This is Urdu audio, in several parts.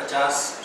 50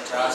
50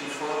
54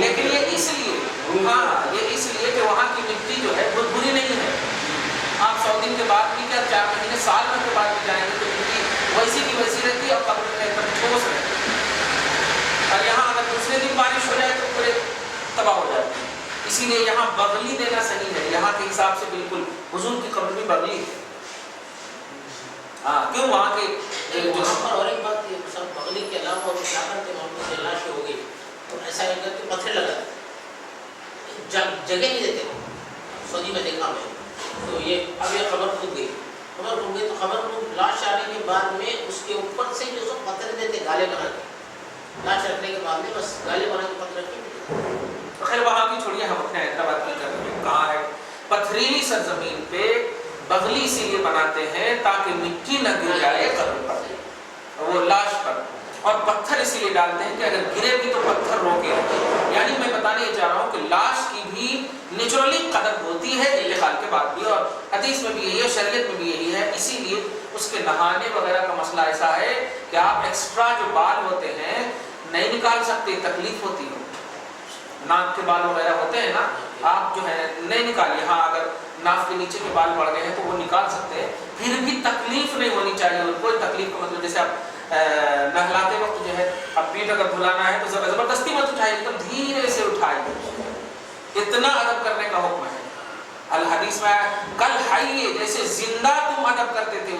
لیکن یہ اس لیے کہ وہاں کی مٹی جو ہے بہت بری نہیں ہے. آپ 100 دن کے بعد بھی کیا 4 مہینے سال بھر کے بعد بھی جائیں گے تو مٹی ویسی کی ویسی رہتی ہے اور قبر میں ایک دم ٹھوس رہتی ہے. اور یہاں اگر دوسرے دن بارش ہو جائے تو پورے تباہ ہو جاتی ہے. اسی لیے یہاں بغلی دینا صحیح ہے. یہاں کے حساب سے بالکل حضور کی قبر بھی بغلی ہے. ہاں کیوں وہاں کے اور ایک بات یہ سب بغلی کے علاوہ وہ کیا کرتے ہیں وہاں سے لاش ہو گئی تو ایسا ہے کہ پتھر لگا جگہ نہیں دیتے. سعودی میں دیکھا میں تو یہ اب یہ خبر کھود گئی تو خبر لاش آنے کے بعد میں اس کے اوپر سے جو سب پتھر دیتے گالے بنا کے لاش رکھنے کے بعد میں بس گالے بنا کے پتھر رکھے. خیر وہاں کی چھوڑیے ہم اپنے حیدرآباد کی کر رہے ہیں. کہاں ہے پتھریلی سرزمین پہ بغلی اسی لیے بناتے ہیں تاکہ مٹی نہ گر جائے قبر پر وہ لاش پر. اور پتھر اسی لیے ڈالتے ہیں کہ اگر گرے بھی تو پتھر روکے. یعنی میں بتانے یہ چاہ رہا ہوں کہ لاش کی بھی نیچرلی قدر ہوتی ہے انتقال کے بعد بھی. اور حدیث میں بھی یہی ہے, شریعت میں بھی یہی ہے. اسی لیے اس کے نہانے وغیرہ کا مسئلہ ایسا ہے کہ آپ ایکسٹرا جو بال ہوتے ہیں نہیں نکال سکتے, تکلیف ہوتی ہے. ناک کے بال وغیرہ ہوتے ہیں نا, آپ جو ہے نہیں نکالیے. ہاں اگر ناک کے نیچے کے بال بڑھ گئے ہیں تو وہ نکال سکتے ہیں, پھر بھی تکلیف نہیں ہونی چاہیے. اور کوئی تکلیف کا مطلب جیسے آپ نہلاتے وقت جو ہے اب پیٹ اگر دھلانا ہے تو زبردستی مت اٹھائیے, ایک دھیرے سے اٹھائیے. اتنا ادب کرنے کا حکم ہے. الحدیث میں کل حی جیسے زندہ تم ادب کرتے تھے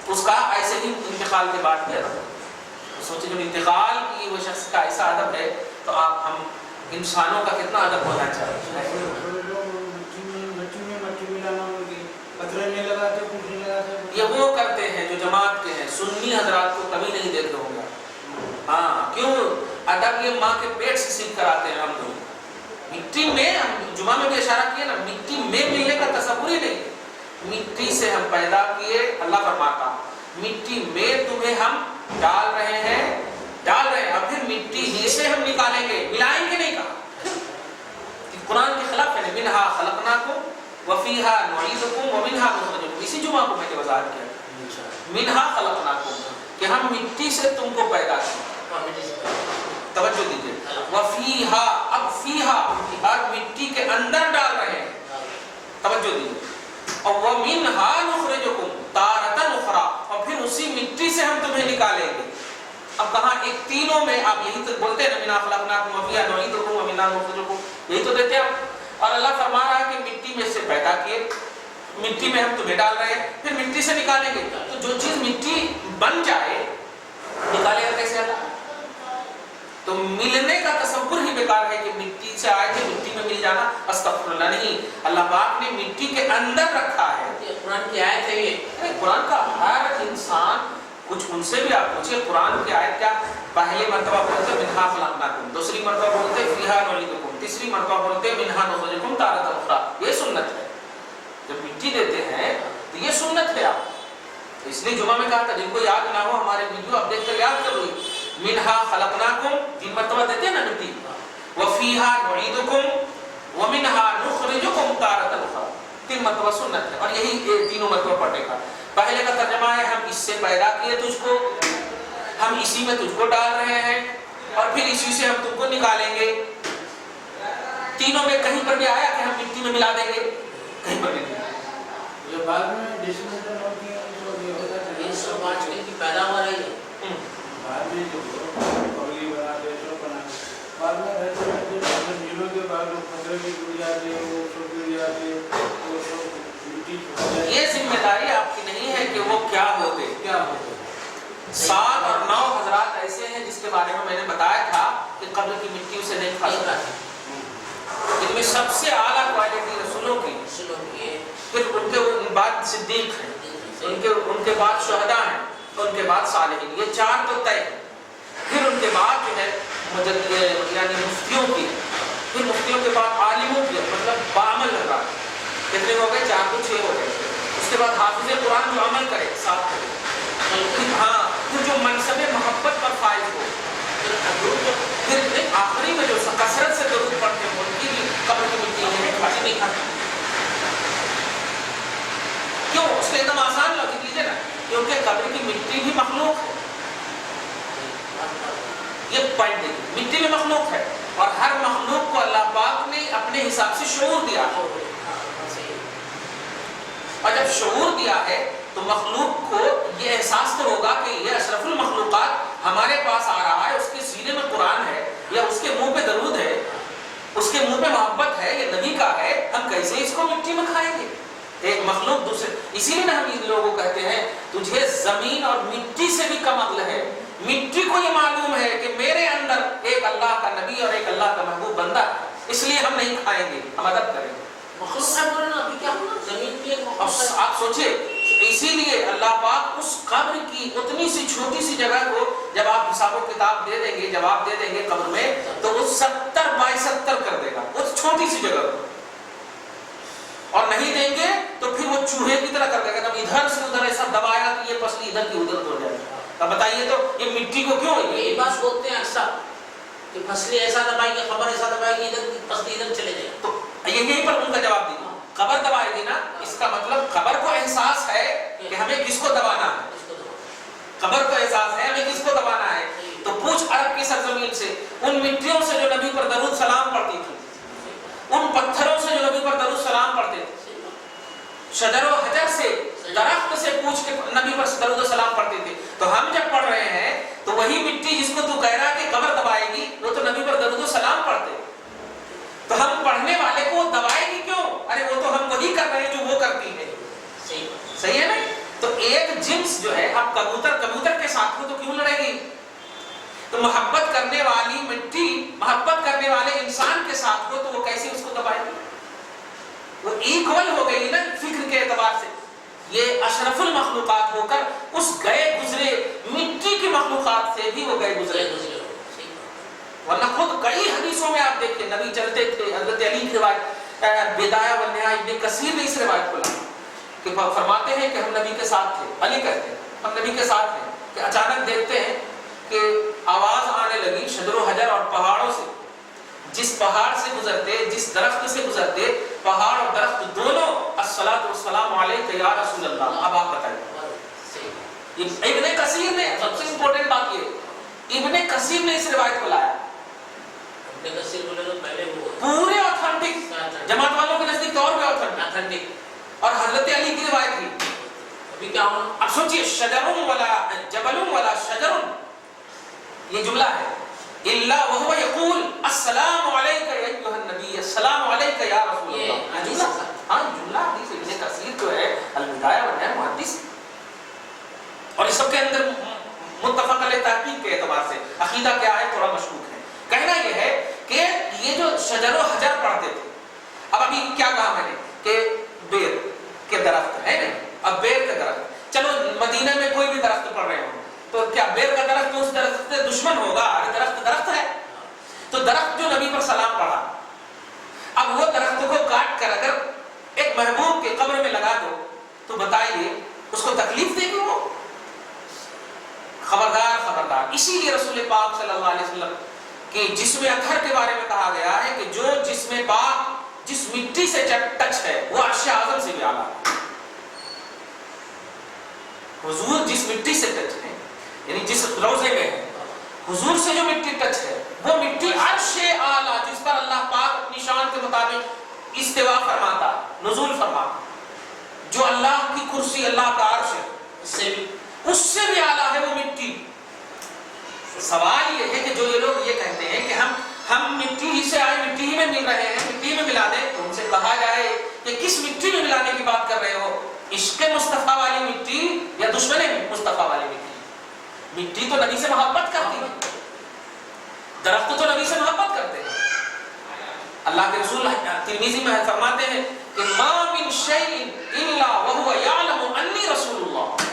اس کا ایسے ہی انتقال کے بعد بھی ادب. سوچیں جب انتقال کی وہ شخص کا ایسا ادب ہے تو آپ ہم انسانوں کا کتنا ادب ہونا چاہیے. یہ وہ کرتے ہیں جو جماعت کے ہیں, سنی حضرات کو کبھی نہیں دیکھ رہے ہوں گے. ہاں کیوں ادب یہ ماں کے پیٹ سے سیکھ کر آتے ہیں. ہم لوگ مٹی میں, ہم جمعہ میں بھی اشارہ کیا نا, مٹی میں ملنے کا تصور ہی نہیں. مٹی سے ہم پیدا کیے, اللہ فرماتا مٹی میں تمہیں ہم ڈال رہے ہیں اور پھر مٹی ہی سے ہم نکالیں گے, ملائیں گے نہیں. کہا قرآن کے خلاف ہے. منہا خلقناکم وفیہا نعیدکم ومنہا نخرجکم. اسی جمعہ کو میں نے وضاحت کیا, منہا خلقناکم کہ ہم مٹی سے تم کو پیدا کیا. توجہ دیجئے, وفیہا, اب فیہا اور مٹی کے اندر ڈال رہے ہیں. توجہ دیجئے. اور ومنہا نخرجکم تارۃ اخری, اور پھر اسی مٹی سے ہم تمہیں نکالیں گے. اب کہاں ایک تینوں میں آپ یہی تو بولتے ہیں نا, منہا خلقناکم وفیہا نعیدکم ومنہا نخرجکم, یہی تو دیتے ہیں. اور اللہ فرما رہا ہے کہ مٹی میں سے پیدا کیے, مٹی میں ہم تمہیں ڈال رہے ہیں, پھر مٹی سے نکالیں گے. تو جو چیز مٹی بن جائے نکالے گا کیسے اللہ؟ تو ملنے کا تصور ہی بیکار ہے کہ مٹی سے آئے تھے مٹی میں مل جانا. استغفر اللہ, نہیں. اللہ پاک نے مٹی کے اندر رکھا ہے. قرآن کی آیت ہے یہ. قرآن کا ہر انسان, کچھ ان سے بھی آپ پوچھیں قرآن کی آیت کیا, پہلی مرتبہ بولتے منہا خلقناکم, دوسری مرتبہ بولتے فیہا نعیدکم, تیسری مرتبہ بولتے منہا نخرجکم تارۃ اخری. یہ سنت ہے. جب مٹی دیتے ہیں تو یہ سنت ہے. آپ اس لیے جمعہ میں کہا تھا جن کو یاد نہ ہو ہمارے ویڈیو اب دیکھ کر یاد کرو. منہا خلقناکم 3 مرتبہ دیتے ہیں نا مٹی, وفیہا نعیدکم ومنہا نخرجکم تارۃ اخری. 3 مرتبہ سنت ہے. اور یہی 3 مرتبہ پڑھنے کا. پہلے کا ترجمہ ہے ہم اس سے پیدا کیے تجھ کو, ہم اسی میں تجھ کو ڈال رہے ہیں, اور پھر اسی سے ہم تم کو نکالیں گے. تینوں میں کہیں پر بھی آیا کہ ہم مٹی میں ملا دیں گے؟ کہیں پر بھی نہیں. یہ بعد میں ڈسمنٹل ہوتی ہے یہ سب آج کل کی پیداوار ہے. بعد میں جو پگلی بناتے ہیں سب بناتے بعد میں رہتے رہتے نیلوں کے بعد وہ پتھر بھی گر جاتے ہیں, وہ سب گر جاتے ہیں, وہ سب مٹی چھوڑ جاتی ہے. یہ ذمہ داری آپ کی نہیں ہے کہ وہ کیا ہوتے. 7 اور 9 حضرات ایسے ہیں جس کے بارے میں نے بتایا تھا کہ قبر کی مٹی اسے نہیں کھا سکتا. ان میں سب سے اعلیٰ کوالٹی رسولوں کی, پھر ان کے بعد صدیق ہیں, ان کے بعد شہداء ہیں, ان کے بعد صالحین. یہ 4 تو طے. پھر ان کے بعد جو ہے یعنی مفتیوں کی, پھر مفتیوں کے بعد عالموں کی, مطلب بعمل حضرات. کتنے ہو گئے؟ 4 تو 6 ہو گئے. اس کے بعد حافظ قرآن جو عمل کرے 7 کرے. ہاں پھر جو منصب محبت پر فائز ہو, پھر آخری میں جو کثرت سے درود پڑھتے ہیں ان کی بھی قبر کی مٹی نہیں کھاتی. کیوں؟ اس کو ایک دم آسان لوگ لیجیے نا, کیونکہ قبر کی مٹی بھی مخلوق ہے. یہ پوائنٹ دیکھیں، مٹی میں مخلوق ہے اور ہر مخلوق کو اللہ پاک نے اپنے حساب سے شعور دیا ہے، اور جب شعور دیا ہے تو مخلوق کو یہ احساس تو ہوگا کہ یہ اشرف المخلوقات ہمارے پاس آ رہا ہے، اس کے سینے میں قرآن ہے یا اس کے منہ پہ درود ہے، اس کے منہ پہ محبت ہے، یہ نبی کا ہے، ہم کیسے اس کو مٹی میں کھائیں گے؟ ایک مخلوق دوسرے، اسی لیے ہم ان لوگوں کو کہتے ہیں تجھے زمین اور مٹی سے بھی کم عقل ہے۔ مٹی کو یہ معلوم ہے کہ میرے اندر ایک اللہ کا نبی اور ایک اللہ کا محبوب بندہ ہے، اس لیے ہم نہیں کھائیں گے، ہم ادب کریں گے۔ مخلوق ہے بولے نا، ابھی کیا ہوا زمین کی ایک مخلوق ہے۔ آپ سوچئے، اسی لیے اللہ پاک اس قبر کی اتنی سی چھوٹی سی جگہ کو جب آپ حساب و کتاب دے دیں گے، جواب دے دیں گے قبر میں، تو وہ 70 بائی 70 کر دے گا اس چھوٹی سی جگہ کو، اور نہیں دیں گے تو پھر وہ چوہے کی طرح کر دے گا، جب ادھر سے ادھر ایسا دبائے گا کہ یہ پسلی ادھر کی ادھر ہو جائے گا۔ اب بتائیے تو یہ مٹی کو کیوں ہے؟ یہ بات بولتے ہیں اکثر کہ پسلی ایسا دبائے گی، خبر ایسا دبائے گی، ادھر پسلی ادھر چلے جائے گا۔ تو یہیں پر ان کا جواب دینا، قبر دبائے گی نا، اس کا مطلب قبر کو احساس ہے کہ ہمیں کس کو دبانا ہے، قبر کو احساس ہے ہمیں کس کو دبانا ہے۔ تو پوچھ عرب کی سرزمین سے، ان مٹیوں سے جو نبی پر درود سلام پڑھتی تھی، ان پتھروں سے جو نبی پر درود سلام پڑھتے تھے، شجر و حجر سے، درخت سے پوچھ کے نبی پر درود و سلام پڑھتے تھے، تو ہم جب پڑھ رہے ہیں تو وہی مٹی جس کو تو کہہ رہا ہے کہ قبر دبائے گی، وہ تو نبی پر درود و سلام پڑھتے، تو ہم پڑھنے والے کو دبائے گی کیوں؟ ارے وہ تو ہم وہی کر رہے ہیں جو وہ کرتی ہے۔ صحیح ہے نا؟ تو ایک جنس جو ہے، اب کبوتر کے ساتھ تو کیوں لڑے گی؟ تو محبت کرنے والی مٹی محبت کرنے والے انسان کے ساتھ ہو تو وہ کیسے اس کو دبائے گی؟ وہ ایکول ہو گئی نا فکر کے اعتبار سے۔ یہ اشرف المخلوقات ہو کر اس گئے گزرے مٹی کی مخلوقات سے بھی وہ گئے گزرے، ورنہ خود کئی حدیثوں میں آپ دیکھیں نبی چلتے تھے۔ حضرت علی کی روایت بدایہ والنہایہ ابن کثیر نے اس روایت کو لایا کہ فرماتے ہیں کہ ہم نبی کے ساتھ تھے، علی کہتے ہیں ہم نبی کے ساتھ ہیں کہ اچانک دیکھتے ہیں کہ آواز آنے لگی شجر و حجر اور پہاڑوں سے، جس پہاڑ سے گزرتے، جس درخت سے گزرتے، پہاڑ اور درخت دونوں الصلاۃ والسلام علیک یا رسول اللہ۔ اب آپ بتائیے، ابن کثیر نے، سب سے امپورٹنٹ بات یہ، ابن کثیر نے اس روایت کو لایا، پورے آتھنٹک، جماعت والوں کے نزدیک طور پہ آتھنٹک، اور حضرت علی کی روایت تھی۔ ابھی کیا ہونا؟ اب سوچئے، شجر ولا جبل ولا شجر، یہ جملہ ہے، الا وهو يقول السلام عليك يا ايها النبي، السلام عليك يا رسول اللہ۔ جملہ، ہاں جملہ حدیث ابن کثیر جو ہے البدایہ والنہایہ محدث، اور اس سب کے اندر متفق علیہ تحقیق کے اعتبار سے عقیدہ کیا ہے تھوڑا مشکوک ہے۔ کہنا یہ ہے کہ یہ جو شجر و حجر پڑھتے تھے، اب ابھی کیا کہا میں نے کہ بیر کے درخت ہے نا، اب بیر کا درخت، چلو مدینہ میں کوئی بھی درخت پڑھ رہے ہوں تو کیا بیر کا درخت اس درخت سے دشمن ہوگا؟ ارے درخت درخت ہے، تو درخت جو نبی پر سلام پڑھا، اب وہ درخت کو کاٹ کر اگر ایک محبوب کے قبر میں لگا دو تو بتائیے اس کو تکلیف دے گی وہ؟ خبردار خبردار۔ اسی لیے رسول پاک صلی اللہ علیہ وسلم کہ جسم اطہر کے بارے میں کہا گیا ہے کہ جو جسم پاک جس مٹی سے ٹچ ہے وہ عرش اعظم سے بھی اعلیٰ ہے۔ حضور جس مٹی سے ٹچ ہے، یعنی جس روزے میں ہے، حضور سے جو مٹی ٹچ ہے وہ مٹی عرش اعلیٰ جس پر اللہ پاک اپنی شان کے مطابق استوا فرماتا، نزول فرماتا، جو اللہ کی کرسی، اللہ کا عرش ہے، اس سے بھی اعلیٰ ہے وہ مٹی۔ سوال یہ ہے کہ جو یہ لوگ یہ کہتے ہیں کہ ہم مٹی ہی سے آئے، مٹی ہی میں مل رہے ہیں، مٹی میں ملا دیں، تو ان سے کہا جائے کہ کس مٹی میں ملانے کی بات کر رہے ہو؟ عشق مصطفیٰ والی مٹی یا دشمن مصطفیٰ والی مٹی؟ مٹی تو نبی سے محبت کرتی ہے، درخت تو نبی سے محبت کرتے ہیں۔ اللہ کے رسول ترمذی میں فرماتے ہیں کہ ما من شیء الا وهو يعلم انی رسول اللہ،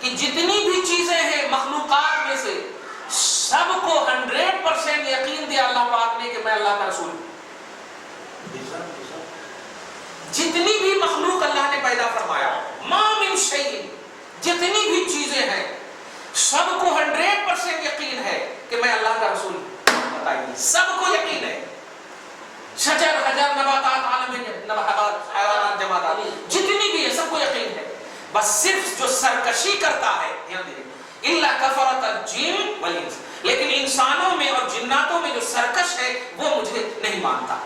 کہ جتنی بھی چیزیں ہیں مخلوقات میں سے سب کو 100% یقین دیا اللہ پاک نے کہ میں اللہ کا رسول ہوں۔ جتنی بھی مخلوق اللہ نے پیدا فرمایا، ما من شیء، جتنی بھی چیزیں ہیں سب کو 100% یقین ہے کہ میں اللہ کا رسول ہوں۔ بتائیے، سب کو یقین ہے، شجر حجر نباتات عالم حیوانات جمادات جتنی بھی ہے سب کو یقین ہے، بس صرف جو سرکشی کرتا ہے، دھیان دیجیے، الا کفرۃ الجن والانس، لیکن انسانوں میں اور جناتوں میں جو سرکش ہے وہ مجھے نہیں مانتا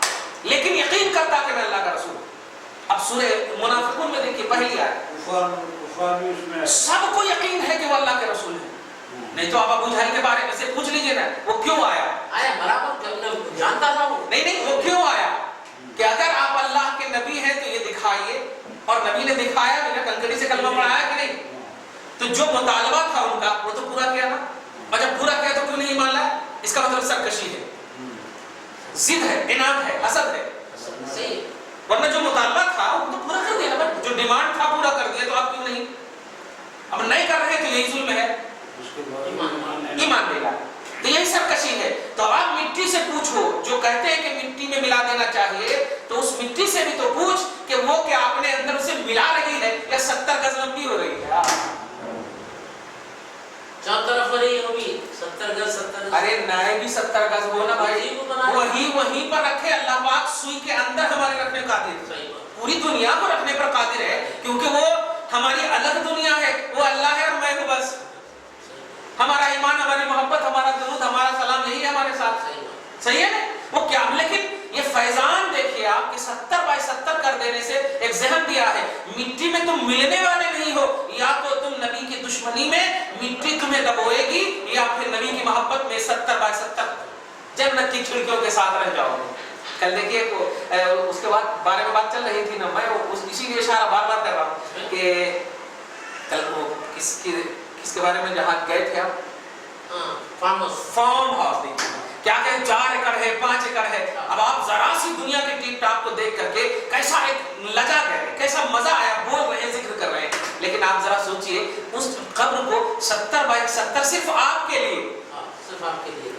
لیکن یقین کرتا کہ میں اللہ کا رسول ہوں۔ اب سورہ منافقون میں دیکھیے پہلی آیت، کفار بھی اس میں سب کو یقین ہے کہ وہ اللہ کے رسول ہیں، نہیں تو آپ ابو جہل کے بارے میں سے پوچھ لیجئے نا وہ کیوں آیا، آیا برابر جانتا تھا وہ، نہیں وہ کیوں آیا کہ اگر آپ اللہ کے نبی ہیں تو یہ دکھائیے، اور نبی نے دکھایا بھی نا، کنکڑی سے کلمہ پڑھایا کہ نہیں، تو جو مطالبہ تھا ان کا وہ تو پورا کیا نا، اور جب پورا کیا تو کیوں نہیں مان لایا؟ اس کا مطلب سرکشی ہے، ضد ہے، عناد ہے، حسد ہے، صحیح، ورنہ جو مطالبہ تھا وہ تو پورا کر دیا نا، جو ڈیمانڈ تھا پورا کر دیا، تو آپ کیوں نہیں؟ اب نہیں کر رہے تو یہی ظلم ہے، اس کے بعد ایمان لے گا، تو یہی سرکشی ہے۔ تو آپ مٹی سے پوچھو، جو کہتے ہیں کہ مٹی میں ملا دینا چاہیے، تو اس مٹی سے بھی تو پوچھ کہ وہ کیا اپنے اندر اسے ملا رہی ہے یا 70 گز لمبی ہو رہی ہے؟ چار طرف رہی ہوگی 70 گز 70 گز، ارے نائے بھی 70 گز ہو نا بھائی، وہیں پر رکھے، اللہ پاک سوئی کے اندر ہمارے رکھنے کا قادر ہے، صحیح بات، پوری دنیا کو رکھنے پر قادر ہے، کیونکہ وہ ہماری الگ دنیا ہے، وہ اللہ ہے اور میں ہوں بس، ہمارا ایمان، ہماری محبت، ہمارا درود، ہمارا سلام یہی ہے ہمارے ساتھ، صحیح بات، صحیح ہے نا؟ وہ کیا، لیکن یہ فیضان دیکھیے آپ کہ 70 بائی 70 کر دینے سے ایک ذہن دیا ہے، مٹی میں تم ملنے والے نہیں ہو، یا تو تم نبی کی دشمنی میں مٹی تمہیں دبوئے گی، یا پھر نبی کی محبت میں 70 بائی 70 جنت کی کھڑکیوں کے ساتھ رہ جاؤ گے۔ کل دیکھیے اس کے بعد بارے میں بات چل رہی تھی نا، میں اسی لیے اشارہ بار بار کر رہا ہوں کہ کل وہ کس کے بارے میں جہاں گئے تھے آپ، فارم ہاؤس، کیا کہ 4 ایکڑ ہے 5 ایکڑ ہے، اب آپ ذرا سی دنیا کے ٹیپ ٹاپ کو دیکھ کر کے کیسا ایک لگا گئے، کیسا مزہ آیا، بول رہے ہیں، ذکر کر رہے ہیں، لیکن آپ ذرا سوچئے اس قبر کو 70 بائی 70 صرف آپ کے لیے، صرف آپ کے لیے،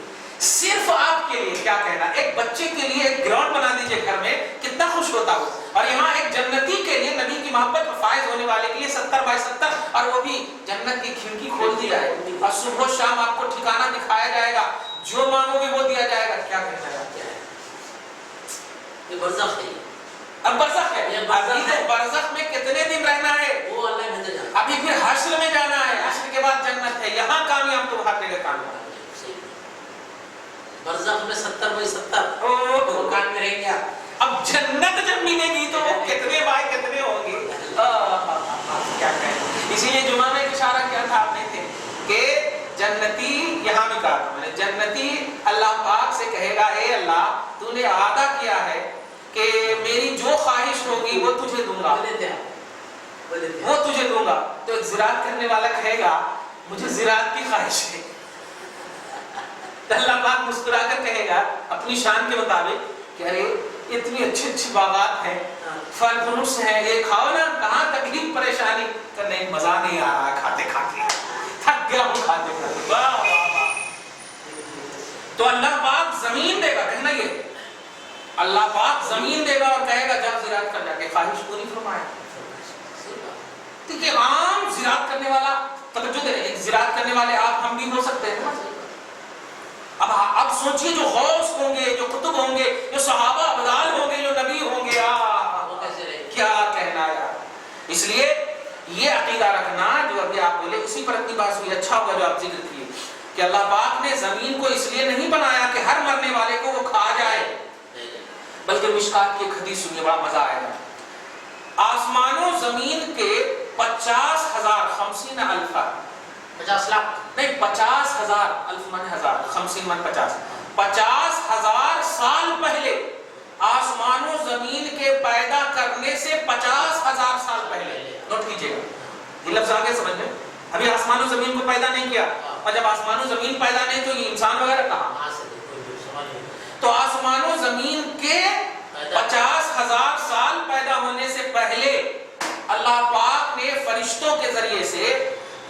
صرف آپ کے لیے، کیا کہنا، ایک بچے کے لیے ایک گراؤنڈ بنا دیجئے گھر میں، کتنا خوش ہوتا ہو، اور یہاں ایک جنتی کے لیے، نبی کی محبت میں فائز ہونے والے کے لیے 70 بائی 70، اور وہ بھی جنت کی کھڑکی کھول دی جائے، اور صبح و شام آپ کو ٹھکانہ دکھایا جائے گا، جو مانگو گے وہ دیا جائے گا، کیا کہنا ہے؟ یہ برزخ ہے، اب برزخ ہے، یہ برزخ ہے، برزخ میں کتنے دن رہنا ہے؟ وہ اللہ بہتر جانتا ہے، ابھی پھر حشر میں جانا ہے، حشر کے بعد جنت ہے، یہاں کامیاب تو ہر جگہ کامیاب، برزخ میں 70 بائی 70 مکان میں رہیں گے آپ، اب جنت جب ملے گی تو وہ کتنے بائی کتنے ہوں گے، کیا کہیں، اسی لیے جمعہ میں اشارہ کیا تھا آپ نے تھے کہ جنتی، یہاں بھی کہا تھا میں نے، جنتی اللہ پاک سے کہے گا، اے اللہ تو نے وعدہ کیا ہے کہ میری جو خواہش ہوگی وہ تجھے دوں گا، وہ تجھے دوں گا، تو ایک زراعت کرنے والا کہے گا مجھے زراعت کی خواہش ہے، تو اللہ پاک مسکرا کر کہے گا اپنی شان کے مطابق کہ ارے اتنی اچھی اچھی باغات ہیں، پھل فروٹس ہیں، یہ کھاؤ نا، کہاں تکلیف پریشانی، کہ نہیں مزہ نہیں آ رہا کھاتے کھاتے، تھک گیا ہوں کھاتے کھاتے، واہ واہ واہ، تو اللہ پاک زمین دے گا، کہنا یہ اللہ پاک زمین دے گا اور کہے گا جب زراعت کر جا کے خواہش پوری فرمائے، کہ عام زراعت کرنے والا، توجہ دے رہے ہیں، زراعت کرنے والے آپ ہم بھی ہو سکتے ہیں، اب سوچئے جو غوث ہوں گے، جو قطب ہوں گے، جو صحابہ ابدال ہوں گے، جو نبی ہوں گے، کیا کہنا یار، اس لیے یہ عقیدہ رکھنا جو ابھی آپ بولے، اسی پر اتنی بات ہوئی، اچھا ہوا جو آپ ذکر کیے کہ اللہ پاک نے زمین کو اس لیے نہیں بنایا کہ ہر مرنے والے کو وہ کھا جائے، بلکہ مشکات کی ایک حدیث سنیے، بڑا مزہ آئے گا، آسمان و زمین کے 50,000 50 الف 50 لاکھ نہیں 50,000 الف من ہزار 50 من 50,000 سال پہلے، آسمان و زمین کے پیدا کرنے سے 50,000 سال پہلے، نوٹ کیجئے گا یہ لفظ آگے سمجھ میں، ابھی آسمان و زمین کو پیدا نہیں کیا، اور جب آسمان و زمین پیدا نہیں تو یہ انسان وغیرہ کہاں، تو آسمان و زمین کے 50,000 سال پیدا ہونے سے پہلے اللہ پاک نے فرشتوں کے ذریعے سے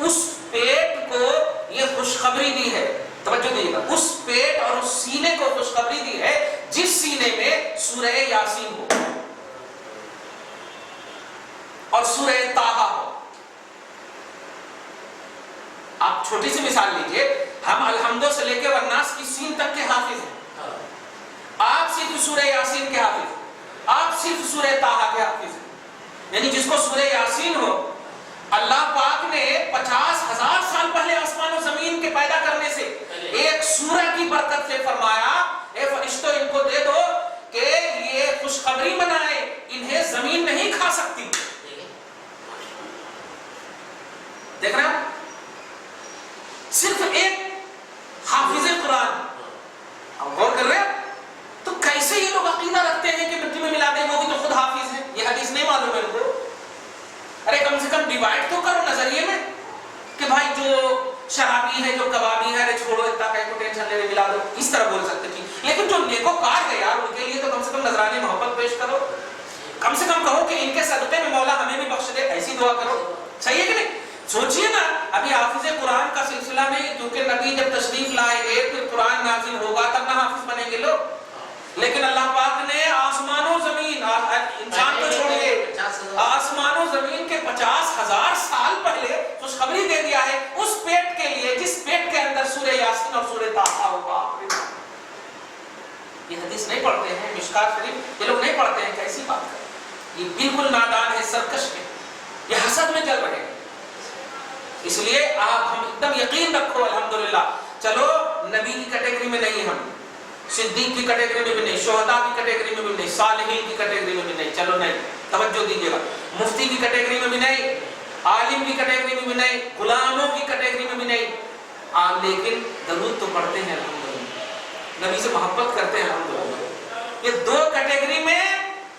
اس پیٹ کو یہ خوشخبری دی ہے، توجہ دیجیے گا، اس پیٹ اور اس سینے کو خوشخبری دی ہے جس سینے میں سورہ یاسین ہو اور سورہ طٰہٰ ہو۔ آپ چھوٹی سی مثال لیجئے، ہم الحمدہ سے لے کے والناس کی سین تک کے حافظ ہیں، آپ صرف سورہ یاسین کے حافظ ہیں، آپ صرف سورہ طٰہٰ کے حافظ ہیں، یعنی جس کو سورہ یاسین ہو، اللہ پاک نے 50,000 سال پہلے آسمان و زمین کے پیدا کرنے سے 100 دیکھ رہے ہیں صرف ایک حافظ قرآن، اب غور کر رہے ہیں تو کیسے یہ لوگ عقیدہ رکھتے ہیں کہ مٹی میں ملا دیں، وہ بھی تو خود حافظ ہے، یہ حدیث نہیں معلوم ہے ان کو؟ ارے کم سے کم ڈیوائڈ تو کرو نظریے میں کہ بھائی جو شرابی ہے جو کبابی ہے، ارے چھوڑو اتنا کہیں کو ٹینشن لے ملا دو، اس طرح بول سکتے تھی. لیکن جو نیکوکار ہے یار ان کے لیے تو کم سے کم نذرانی محبت پیش کرو، کم سے کم کہو کہ ان کے صدقے میں مولا ہمیں بھی بخش دے، ایسی دعا کرو. صحیح ہے کہ نہیں؟ سوچئے نا ابھی حافظ قرآن کا سلسلہ نہیں، کیونکہ نبی جب تشریف لائیں گے پھر قرآن نازل ہوگا تب نہ حافظ بنیں گے لوگ. لیکن اللہ پاک نے آسمان و زمین، انسان کو چھوڑیے، آسمان و زمین کے 50,000 سال پہلے خوشخبری دے دیا ہے اس پیٹ کے لیے جس پیٹ کے اندر سورہ یاسین اور سورہ طٰہٰ ہوگا. یہ حدیث نہیں پڑھتے ہیں، مشکات شریف یہ لوگ نہیں پڑھتے ہیں، کیسی بات ہے؟ یہ بالکل نادان ہے، سرکش ہے، یہ حسد میں چل رہے ہیں. اس لیے آپ ہم ایک دم یقین رکھو الحمدللہ. چلو نبی کی کیٹیگری میں نہیں، ہم صدیق کی کیٹیگری میں بھی نہیں، شہداء کی کیٹیگری میں بھی نہیں، صالحین کی کیٹیگری میں بھی نہیں. چلو نہیں، توجہ دیجیے گا. مفتی کی کیٹیگری میں بھی نہیں، عالم کی کیٹیگری میں بھی نہیں، غلاموں کی کیٹیگری میں بھی نہیں. آپ لیکن درود تو پڑھتے ہیں الحمدللہ، نبی سے محبت کرتے ہیں الحمدللہ. یہ دو کیٹیگری میں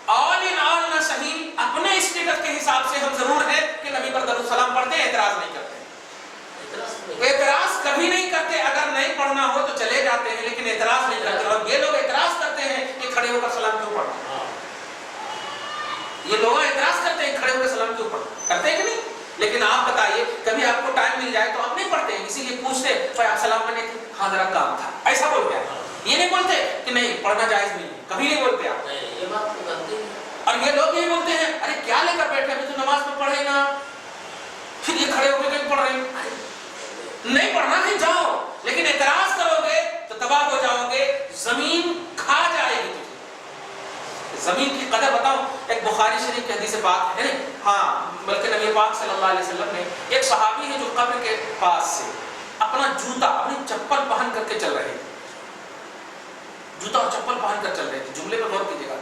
آل ان آل نہ صحیح، اپنے اسٹیٹس کے حساب سے ہم ضرور ہیں کہ نبی پر درود سلام پڑھتے ہیں، اعتراض نہیں کرتے. اعتراض کبھی نہیں کرتے، اگر نہیں پڑھنا ہو تو چلے جاتے ہیں لیکن اعتراض نہیں کرتے. اور یہ لوگ اعتراض کرتے ہیں کہ کھڑے ہو کر سلام کیوں پڑھنا. یہ لوگ اعتراض کرتے ہیں کھڑے ہو کر سلام کیوں پڑھنا، کرتے ہیں کہ نہیں؟ لیکن آپ بتائیے کبھی آپ کو ٹائم مل جائے تو آپ نہیں پڑھتے ہیں، اسی لیے پوچھتے ہیں آپ سلام کرنے تھے؟ ہاں ذرا کام تھا، ایسا بولتے ہیں. یہ نہیں بولتے کہ نہیں پڑھنا جائز نہیں ہے، کبھی نہیں بولتے آپ. یہ بات تو کرتے ہیں. اور یہ لوگ یہی بولتے ہیں ارے کیا لے کر بیٹھے، ابھی تو نماز میں پڑھے نا، پھر یہ کھڑے ہو کے کہیں پڑھ رہے ہیں. نہیں پڑھنا ہے جاؤ، لیکن اعتراض کرو گے تو تباہ ہو جاؤ گے، زمین کھا جائے گی تجھے. زمین کی قدر بتاؤں، ایک بخاری شریف کی حدیث پاک ہے، ہاں بلکہ نبی پاک صلی اللہ علیہ وسلم نے، ایک صحابی ہے جو قبر کے پاس سے اپنا جوتا اپنی چپل پہن کر کے چل رہے تھے، جوتا اور چپل پہن کر چل رہے تھے. جملے پر غور کیجیے گا.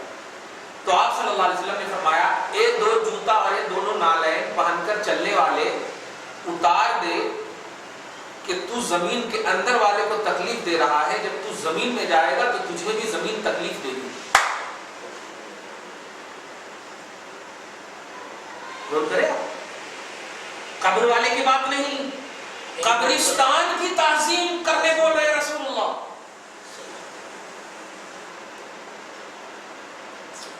تو آپ صلی اللہ علیہ وسلم نے فرمایا اے دو جوتا اور یہ دونوں نالین پہن کر چلنے والے اتار دے کہ تو زمین کے اندر والے کو تکلیف دے رہا ہے، جب تو زمین میں جائے گا تو تجھے بھی زمین تکلیف دے گی. غور کرے، قبر والے کی بات نہیں، قبرستان کی تعظیم کرنے بول رہے رسول اللہ.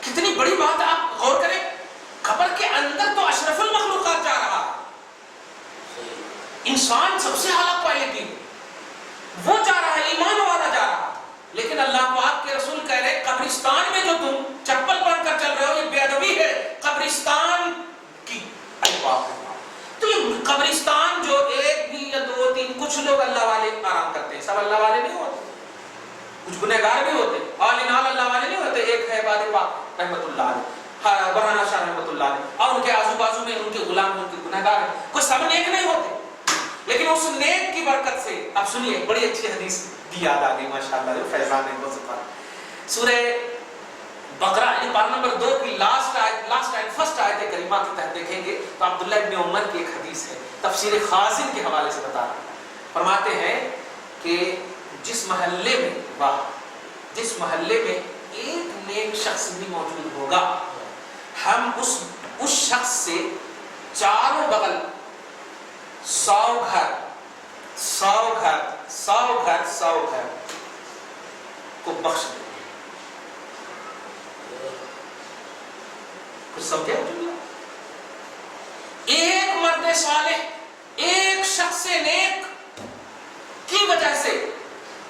کتنی بڑی بات ہے، آپ غور کریں. قبر کے اندر تو اشرف المخلوقات جا رہا ہے، انسان سب سے اعلیٰ کوالٹی وہ جا رہا ہے، ایمان والا جا رہا ہے. لیکن اللہ پاک کے رسول کہہ رہے قبرستان میں جو تم چپل پہن کر چل رہے ہو یہ بے ادبی ہے قبرستان کی. تو یہ قبرستان جو ایک بھی یا دو تین، کچھ لوگ اللہ والے آرام کرتے ہیں، سب اللہ والے نہیں ہوتے، کچھ گنہگار بھی ہوتے، آل ان آل اللہ والے نہیں ہوتے. ایک ہے عباد پاک رحمت اللہ علیہ، برہنہ شاہ رحمت اللہ علیہ، اور ان کے آزو بازو میں ان کے غلام، ان کے گنہگار ہیں، کوئی سب نیک نہیں ہوتے. لیکن اس نیک کی برکت سے اب سنیے بڑی اچھی حدیث دی یاد آ گئی ماشاءاللہ، فیضان ہے بہت سبحان. سورہ بقرہ یعنی پارہ نمبر 2 کی لاسٹ آیت فرسٹ آیت کریمہ کے تحت دیکھیں گے تو عبداللہ ابن عمر کی ایک حدیث ہے، تفسیر خازن کے حوالے سے بتا رہا ہے. فرماتے ہیں کہ جس محلے میں ایک نیک شخص بھی موجود ہوگا، ہم اس شخص سے چاروں بغل 100 گھر کو بخش دیں. کچھ سمجھے؟ ایک مرد صالح، ایک شخص نیک کی وجہ سے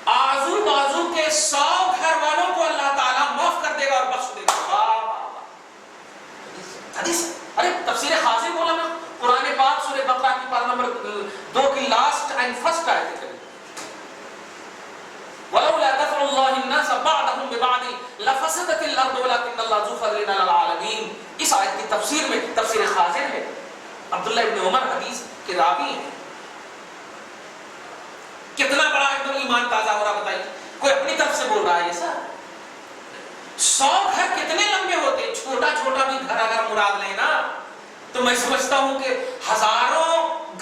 آزو بازو کے 100 گھر والوں کو اللہ تعالیٰ معاف کر دے گا اور بخش دے گا. حدیث ارے تفسیر خازن بولا نا، قرآن پاک سورہ بقرہ کی پارہ نمبر 2 کی لاسٹ اینڈ فرسٹ آیت ہے. وَلَوْلَا دَفْعُ اللَّهِ النَّاسَ بَعْضَهُمْ بِبَعْضٍ لَفَسَدَتِ الْأَرْضُ وَلَكِنَّ اللَّهَ ذُو فَضْلٍ عَلَى الْعَالَمِينَ. اس آیت کی تفسیر میں تفسیر خازن ہے، عبداللہ ابن عمر حدیث کے راوی ہیں. کتنا بڑا ایک دم ایمان تازہ ہو رہا بتائیے. کوئی اپنی طرف سے بول رہا ہے یہ سر. 100 گھر کتنے لمبے ہوتے، چھوٹا چھوٹا بھی گھر اگر مراد لیں نا تو میں سمجھتا ہوں کہ ہزاروں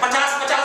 50-50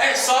100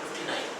59।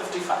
55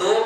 2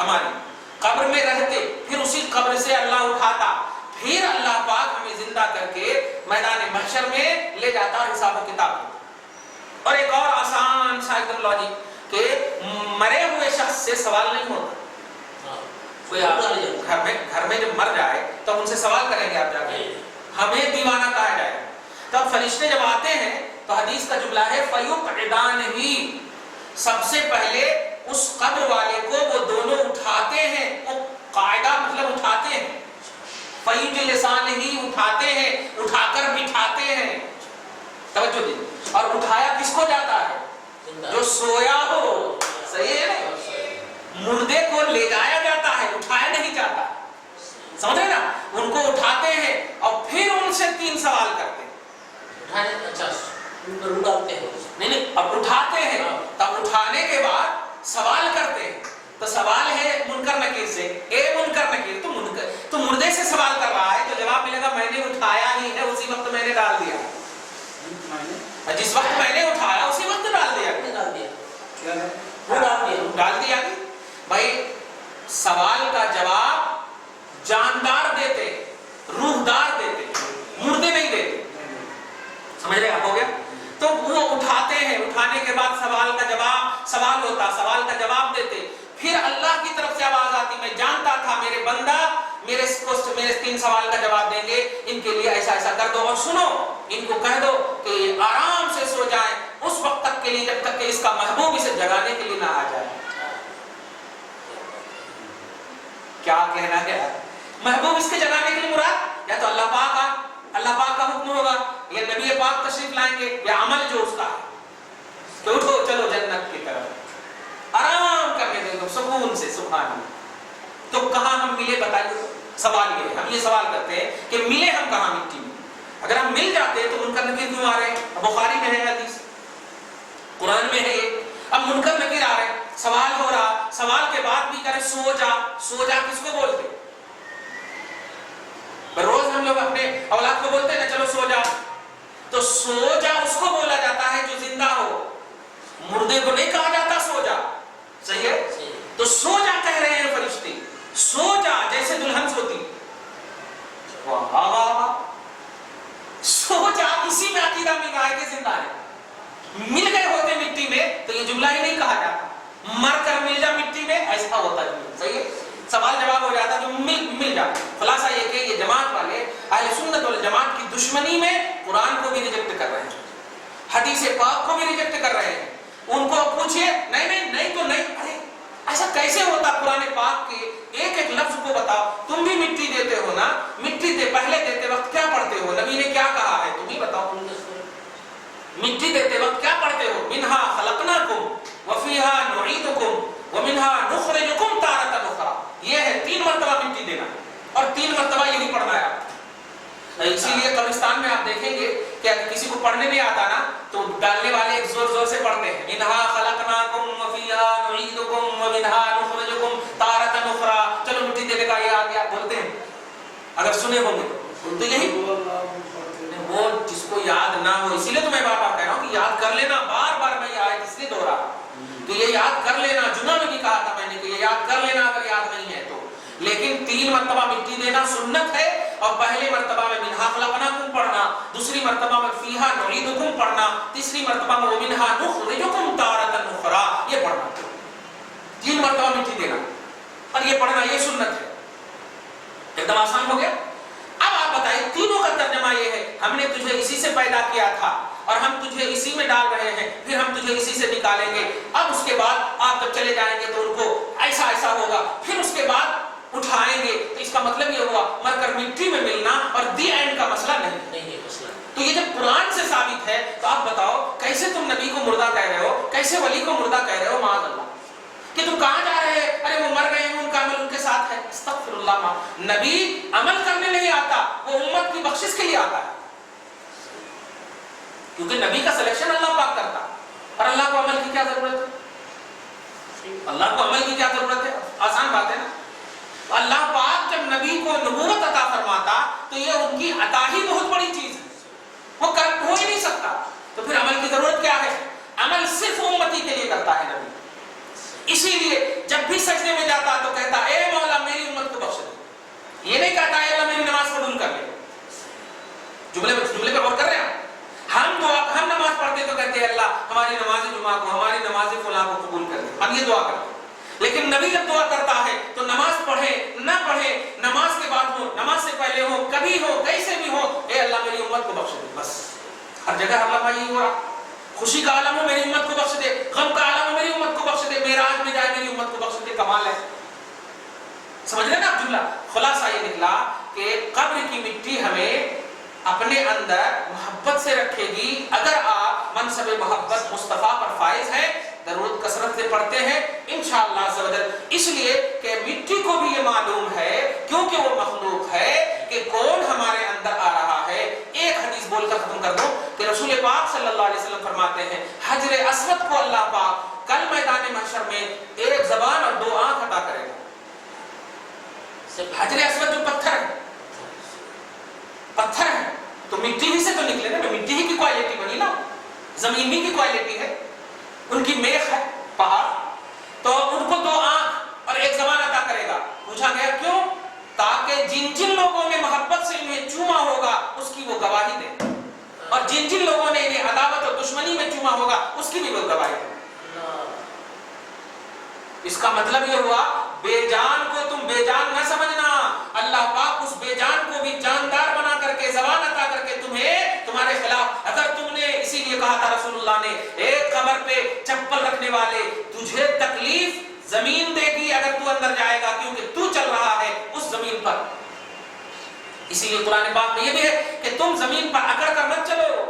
ہماری قبر میں رہتے، پھر اسی قبر سے اللہ اٹھاتا، پھر اللہ پاک ہمیں زندہ کر کے میدان محشر میں لے جاتا اور حساب و کتاب ہوتا۔ اور ایک اور آسان سا ایک دم لاجک کہ مرے ہوئے شخص سے سوال نہیں ہوتا۔ کوئی گھر میں جب مر جائے تو ان سے سوال کریں گے آپ جا کے، ہمیں دیوانہ کہا جائے۔ تب فرشتے جب آتے ہیں تو حدیث کا جملہ ہے فَيُقْعِدَانِهِ، سب سے پہلے اس قبر والے کو وہ دونوں اٹھاتے ہیں، وہ قاعدہ مطلب اٹھاتے ہیں، فَيُجْلِسَانِهِ اٹھاتے ہیں، اٹھا کر بٹھاتے ہیں۔ توجہ دیجیے، اور اٹھایا کس کو جاتا ہے؟ جو سویا ہو، صحیح ہے نا؟ مردے کو لے جایا جاتا ہے، اٹھایا نہیں جاتا، سمجھ رہے نا؟ ان کو اٹھاتے ہیں اور پھر ان سے 3 سوال کرتے ہیں۔ اچھا ان پر اٹھاتے ہیں، نہیں اب اٹھاتے ہیں، تب اٹھانے کے بعد سوال کرتے ہیں۔ تو سوال ہے منکر نکیر سے، اے منکر نکیر تو مردے سے سوال کر رہا ہے، تو جواب ملے گا میں نے اٹھایا ہی ہے، اسی وقت میں نے ڈال دیا، جس وقت میں نے اٹھایا اسی وقت ڈال دیا، ڈال دیا۔ بھائی سوال کا جواب جاندار دیتے، روحدار دیتے، مردے نہیں دیتے، سمجھ رہے ہو گیا؟ تو وہ اٹھاتے ہیں، اٹھانے کے بعد سوال کا جواب، سوال ہوتا، سوال کا جواب دیتے، پھر اللہ کی طرف سے آواز آتی، میں جانتا تھا میرے بندہ میرے 3 سوال کا جواب دیں گے، ان کے لیے ایسا ایسا کر دو، اور سنو ان کو کہہ دو کہ آرام سے سو جائیں اس وقت تک کے لیے جب تک کہ اس کا محبوب اسے جگانے کے لیے نہ آ جائے۔ کیا کہنا ہے؟ محبوب اس کے جگانے کے لیے مراد یا تو اللہ پاک کا حکم ہوگا، یا نبی پاک تشریف لائیں گے، یا عمل جو اس کا ہے کہ اٹھو چلو جنت کی طرف، آرام کرنے دو سکون سے، سبحان اللہ۔ تو کہاں ہم ملے بتائیے؟ سوال یہ ہے، ہم یہ سوال کرتے ہیں کہ ملے ہم کہاں مٹی میں؟ اگر ہم مل جاتے تو منکر نکیر کیوں آ رہے ہیں؟ بخاری میں ہے حدیث، قرآن میں ہے یہ، اب منکر نکیر آ رہے ہیں، سوال ہو رہا، سوال کے بعد بھی کرے سو جا، سو جا کس کو بولتے؟ روز ہم لوگ اپنے اولاد کو بولتے ہیں نا چلو سو جا، تو سو جا اس کو بولا جاتا ہے جو زندہ ہو، مردے کو نہیں کہا جاتا سو جا، صحیح ہے؟ تو سو جا کہہ رہے ہیں فرشتے، سو جا جیسے دلہن سوتی، سو جا، اسی میں عقیدہ مل رہا ہے کہ زندہ ہے۔ مل گئے ہوتے مٹی میں تو یہ جملہ ہی نہیں کہا جاتا، مر کر مل جا مٹی میں ایسا ہوتا ہے، صحیح ہے؟ سوال جواب ہو جاتا جو مل جاتا۔ خلاصہ یہ کہ یہ جماعت والے اہل سنت والجماعت کی دشمنی میں قرآن کو بھی ریجیکٹ کر رہے ہیں، حدیث پاک کو بھی ریجیکٹ کر رہے ہیں۔ ان کو پوچھئے نہیں تو نہیں، ارے ایسا کیسے ہوتا؟ قرآن پاک کے ایک ایک لفظ کو بتاؤ، تم بھی مٹی دیتے ہو نا، مٹی پہلے دیتے وقت کیا پڑھتے ہو؟ نبی نے کیا کہا ہے تم ہی بتاؤ، مٹی دیتے وقت کیا پڑھتے ہو؟ منہا خلقناکم وفیہا نعیدکم ومنہا نخرجکم تارۃ اخری، یہ ہے 3 مرتبہ مٹی دینا، اور 3 مرتبہ یہی پڑھنا ہے۔ اسی لیے قبرستان میں آپ دیکھیں گے کہ اگر کسی کو پڑھنے نہیں آتا نا تو ڈالنے والے ایک زور زور سے پڑھتے ہیں، منہا خلقناکم وفیہا نعیدکم ومنہا نخرجکم تارۃ اخری، چلو مٹی دینے کا یہ آ گیا بولتے ہیں، اگر سنے ہوں گے تو یہی وہ جس کو یاد نہ ہو، اسی لیے تو میں بار بار کہہ رہا ہوں کہ یاد کر لینا، بار بار میں یہ آیت اس لیے دوہرا کہ یہ یاد کر لینا، جمعہ میں بھی کہا تھا میں نے کہ یہ یاد کر لینا اگر یاد نہیں ہے تو، لیکن 3 مرتبہ مٹی دینا سنت ہے، اور پہلے مرتبہ میں منہا خلقناکم پڑھنا، دوسری مرتبہ میں فیہا نعیدکم پڑھنا، تیسری مرتبہ میں ومنہا نخرجکم تارۃ اخری یہ پڑھنا، 3 مرتبہ مٹی دینا اور یہ پڑھنا، یہ سنت ہے۔ ایک دم آسان ہو گیا۔ اب آپ بتائیں تینوں کا ترجمہ یہ ہے، ہم نے تجھے اسی سے پیدا کیا تھا اور ہم تجھے اسی میں ڈال رہے ہیں، پھر ہم تجھے اسی سے نکالیں گے، اب اس کے بعد آپ جب چلے جائیں گے تو ان کو ایسا ایسا ہوگا، پھر اس کے بعد اٹھائیں گے، تو اس کا مطلب یہ ہوا مر کر مٹی میں ملنا اور دی اینڈ کا مسئلہ نہیں ہے مسئلہ۔ تو یہ جب قرآن سے ثابت ہے تو آپ بتاؤ کیسے تم نبی کو مردہ کہہ رہے ہو، کیسے ولی کو مردہ کہہ رہے ہو؟ معاذ اللہ، کہ تم کہاں جا رہے ہیں؟ ارے وہ مر گئے ہیں، ان کا عمل ان کے ساتھ ہے، استغفر اللہ۔ نبی عمل کرنے نہیں آتا، وہ امت کی بخشش کے لیے آتا ہے، کیونکہ نبی کا سلیکشن اللہ پاک کرتا، اور اللہ کو عمل کی کیا ضرورت ہے؟ اللہ کو عمل کی کیا ضرورت ہے؟ آسان بات ہے نا۔ اللہ پاک جب نبی کو نبوت عطا فرماتا تو یہ ان کی عطا ہی بہت بڑی چیز ہے، وہ ہو ہی نہیں سکتا، تو پھر عمل کی ضرورت کیا ہے؟ عمل صرف امتی کے لیے کرتا ہے نبی، اسی لیے جب بھی سجدے میں جاتا تو فلاں کو, ہماری نماز فلاں کو قبول کر لے. ہم یہ دعا کرتے ہیں. لیکن نبی جب دعا کرتا ہے تو نماز پڑھے نہ پڑھے, نماز کے بعد ہو, نماز سے پہلے ہو, کبھی ہو, کیسے بھی ہو, اے اللہ میری امت کو بخش دے. بس ہر جگہ ہر لمحہ یہی ہو رہا. خوشی کا عالم ہو, میری امت کو بخش دے. غم کا عالم ہو, میری امت کو بخش دے. معراج میں جائے, میری امت کو بخش دے. کمال ہے. سمجھ رہے نا عبداللہ؟ خلاصہ یہ نکلا کہ قبر کی مٹی ہمیں اپنے اندر محبت سے رکھے گی. اگر آپ منصب محبت مصطفیٰ پر فائز ہیں, درود کثرت سے پڑھتے ہیں انشاءاللہ عز و جل, اس لیے کہ مٹی کو بھی یہ معلوم ہے کیونکہ وہ مخلوق ہے کہ کون ہمارے اندر آ رہا ہے. ایک حدیث بول کر ختم کر دوں کہ رسول پاک صلی اللہ علیہ وسلم فرماتے ہیں حجر اسود کو اللہ پاک کل میدان محشر میں ایک زبان اور دو آنکھ عطا کرے گا. حجر اسود جو پتھر ہے, پتھر ہے تو مٹی ہی سے تو نکلے نا, مٹی ہی کی کوالٹی بنی نا, زمین ہی کی کوالٹی ہے, ان کی میخ ہے پہاڑ, تو ان کو دو آنکھ اور ایک زبان عطا کرے گا. پوچھا گیا کیوں؟ تاکہ جن جن لوگوں نے محبت سے انہیں چوما ہوگا اس کی وہ گواہی دیں, اور جن جن لوگوں نے انہیں عداوت اور دشمنی میں چوما ہوگا اس کی بھی وہ گواہی دیں. اس کا مطلب یہ ہوا بے جان کو تم بے جان نہ سمجھنا, اللہ پاک اس بے جان کو بھی جاندار بنا کر کے, زبان عطا کر کے تمہیں تمہارے خلاف. اگر تم نے, اسی لیے کہا تھا رسول اللہ نے, ایک قبر پہ چپل رکھنے والے تجھے تکلیف زمین دے گی اگر تو اندر جائے گا, کیونکہ تو چل رہا ہے اس زمین پر. اسی لیے قرآن پاک میں یہ بھی ہے کہ تم زمین پر اکڑ کر مت چلو,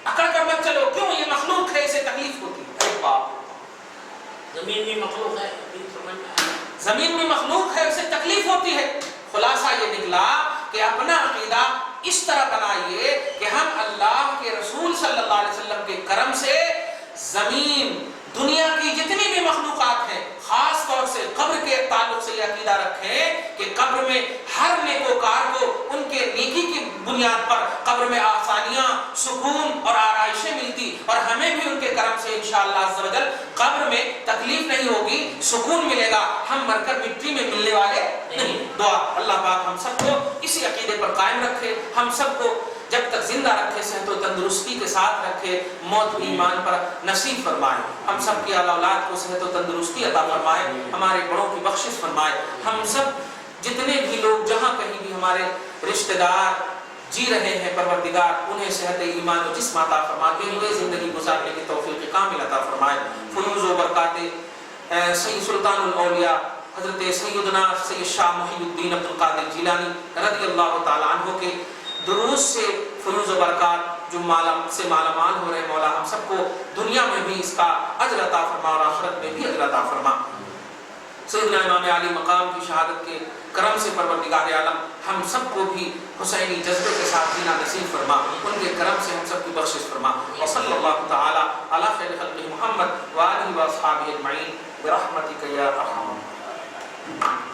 اکڑ کر مت چلو. کیوں؟ یہ مخلوق ہے, اسے تکلیف ہوتی ہے. اے باپ, زمین بھی مخلوق ہے, زمین میں مخلوق ہے, اسے تکلیف ہوتی ہے. خلاصہ یہ نکلا کہ اپنا عقیدہ اس طرح بنائیے کہ ہم اللہ کے رسول صلی اللہ علیہ وسلم کے کرم سے زمین, دنیا کی جتنی بھی مخلوقات ہیں, خاص طور سے قبر کے تعلق سے یہ عقیدہ رکھیں کہ قبر میں ہر نیکوکار کو ان کے نیکی کی بنیاد پر قبر میں آسانیاں, سکون اور آرائشیں ملتی, اور ہمیں بھی ان کے کرم سے انشاءاللہ عز و جل قبر میں تکلیف نہیں ہوگی, سکون ملے گا. ہم مر کر مٹی میں ملنے والے نہیں. دعا اللہ پاک ہم سب کو اسی عقیدے پر قائم رکھے, ہم سب کو جب تک زندہ رکھے, صحت و تندرستی کے ساتھ رکھے, موت بھی ایمان پر نصیب فرمائے. ہم سب کی اولاد کو صحت و تندرستی عطا فرمائے, ہمارے بڑوں کی بخشش فرمائے. ہم سب جتنے بھی لوگ جہاں کہیں بھی ہمارے رشتہ دار جی رہے ہیں, پروردگار انہیں صحت ایمان و جسم عطا فرما کے ہوئے زندگی گزارنے کی توفیق کامل عطا فرمائے. فیوز و برکات سید سلطان الاولیاء حضرت سیدنا سید شاہ محی الدین عبد القادر جیلانی رضی اللہ تعالی عنہ کے دروس سے فیوز و برکات جو مالا مال ہو رہے, مولا ہم سب کو دنیا میں بھی اس کا اجر عطا فرما اور آخرت میں بھی اجر عطا فرما. سیدنا امام علی مقام کی شہادت کے کرم سے پروردگار عالم ہم سب کو بھی حسینی جذبے کے ساتھ جینا نصیب فرما, ان کے کرم سے ہم سب کی بخشش فرما. وصلی اللہ تعالی علی خیر خلق محمد وآلہ واصحابہ اجمعین برحمتک یا ارحم الراحمین.